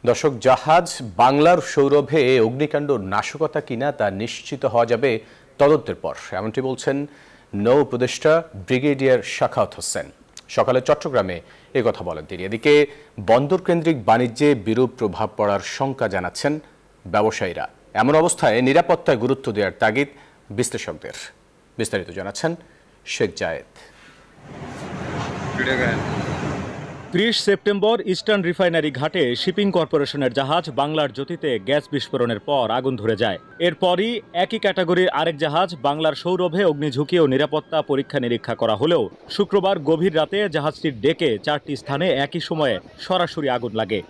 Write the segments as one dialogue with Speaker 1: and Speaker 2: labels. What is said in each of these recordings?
Speaker 1: দর্শক, জাহাজ বাংলার সৌরভে অগ্নিকাণ্ড নাশকতা কিনা তা নিশ্চিত হওয়া যাবে তদন্তের পর, এমনটি বলছেন নৌ উপদেষ্টা ব্রিগেডিয়ার সাখাওয়াত হোসেন। সকালে চট্টগ্রামে এই কথা বলেন তিনি। এদিকে বন্দর কেন্দ্রিক বাণিজ্যে বিরূপ প্রভাব পড়ার শঙ্কা জানাচ্ছেন ব্যবসায়ীরা। এমন অবস্থায় নিরাপত্তায় গুরুত্ব দেওয়ার তাগিদ বিশ্লেষকদের। বিস্তারিত জানাচ্ছেন শেখ জায়েদ।
Speaker 2: 30 সেপ্টেম্বর ইস্টার্ন রিফাইনারি ঘাটে শিপিং কর্পোরেশনের জাহাজ বাংলার জ্যোতিতে গ্যাস বিস্ফোরণের পর আগুন ধরে যায়। এরপরই একই ক্যাটাগরির আরেক জাহাজ বাংলার সৌরভে অগ্নিঝুঁকি ও নিরাপত্তা পরীক্ষা নিরীক্ষা করা হলেও শুক্রবার গভীর রাতে জাহাজটির ডেকে 4টি স্থানে একই সময়ে সরাসরি আগুন লাগে।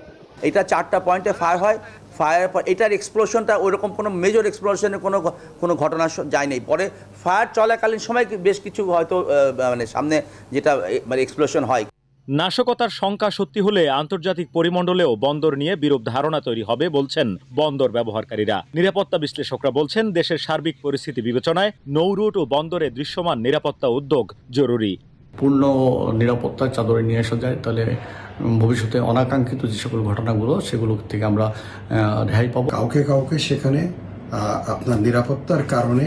Speaker 3: এটা 4টা পয়েন্টে ফায়ার হয়। ফায়ারের পর এটার এক্সপ্লোশনটা ওইরকম কোনো মেজর এক্সপ্লোশনের কোনো ঘটনা যায়নি। পরে ফায়ার চলাকালীন সময় বেশ কিছু হয়তো সামনে যেটা এক্সপ্লোশন হয়।
Speaker 2: নাশকতার শঙ্কা সত্যি হলে আন্তর্জাতিক পরিমণ্ডলেও বন্দর নিয়ে বিরূপ ধারণা তৈরি হবে বলছেন বন্দর ব্যবহারকারীরা। নিরাপত্তা বিশ্লেষকরা বলছেন দেশের সার্বিক পরিস্থিতি বিবেচনায় নৌরুট ও বন্দরে দৃশ্যমান নিরাপত্তা উদ্যোগ জরুরি।
Speaker 4: পূর্ণ নিরাপত্তার চাদরে নিয়ে আসা যায়, তাহলে ভবিষ্যতে অনাকাঙ্ক্ষিত যে সকল ঘটনাগুলো সেগুলো থেকে আমরা রেহাই পাবো।
Speaker 5: কাউকে সেখানে আপনার নিরাপত্তার কারণে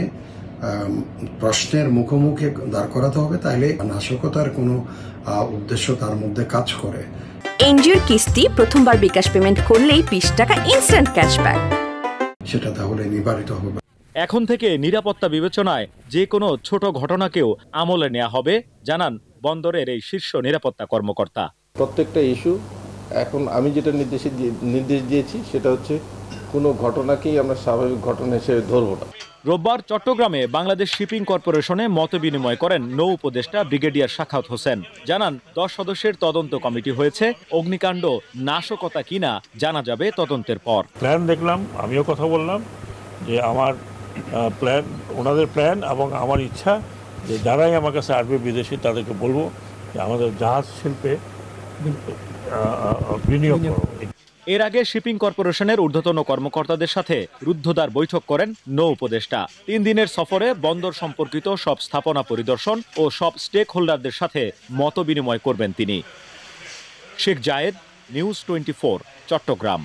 Speaker 5: প্রশ্নের মুখোমুখি দাঁড় করাতে হবে, তাইলে নাশকতার কোনো উদ্দেশ্য তার মধ্যে কাজ করে।
Speaker 6: এনজিওর কিস্তি প্রথমবার বিকাশ পেমেন্ট করলেই 20 টাকা ইনস্ট্যান্ট ক্যাশব্যাক,
Speaker 5: সেটা তাহলে নিবারিত হবে।
Speaker 2: এখন থেকে নিরাপত্তা বিবেচনায় যে কোনো ছোট ঘটনাকেও আমলে নেওয়া হবে, জানান বন্দরের এই শীর্ষ নিরাপত্তা কর্মকর্তা।
Speaker 7: প্রত্যেকটা ইস্যু এখন আমি যেটা নির্দেশ দিয়েছি সেটা হচ্ছে কোনো ঘটনাকেই আমরা স্বাভাবিক ঘটনা হিসেবে ধরব না।
Speaker 2: রোববার চট্টগ্রামে বাংলাদেশ শিপিং কর্পোরেশনে মতবিনিময় করেন নৌ উপদেষ্টা ব্রিগেডিয়ার সাখাওয়াত হোসেন। জানান 10 সদস্যের তদন্ত কমিটি হয়েছে, অগ্নিকাণ্ড নাশকতা কিনা জানা যাবে তদন্তের পর।
Speaker 8: প্ল্যান দেখলাম, আমিও কথা বললাম যে আমার প্ল্যান, ওনাদের প্ল্যান এবং আমার ইচ্ছা যে যারাই আমার কাছে আসবে বিদেশি তাদেরকে বলবো যে আমাদের জাহাজ শিল্পে বিনিয়োগ করো।
Speaker 2: এর আগে শিপিং কর্পোরেশনের ঊর্ধ্বতন কর্মকর্তাদের সাথে রুদ্ধদ্বার বৈঠক করেন নৌ উপদেষ্টা। 3 দিনের সফরে বন্দর সম্পর্কিত সব স্থাপনা পরিদর্শন ও সব স্টেক হোল্ডারদের সাথে মত বিনিময় করবেন তিনি। শেখ জায়েদ, নিউজ 24, চট্টগ্রাম।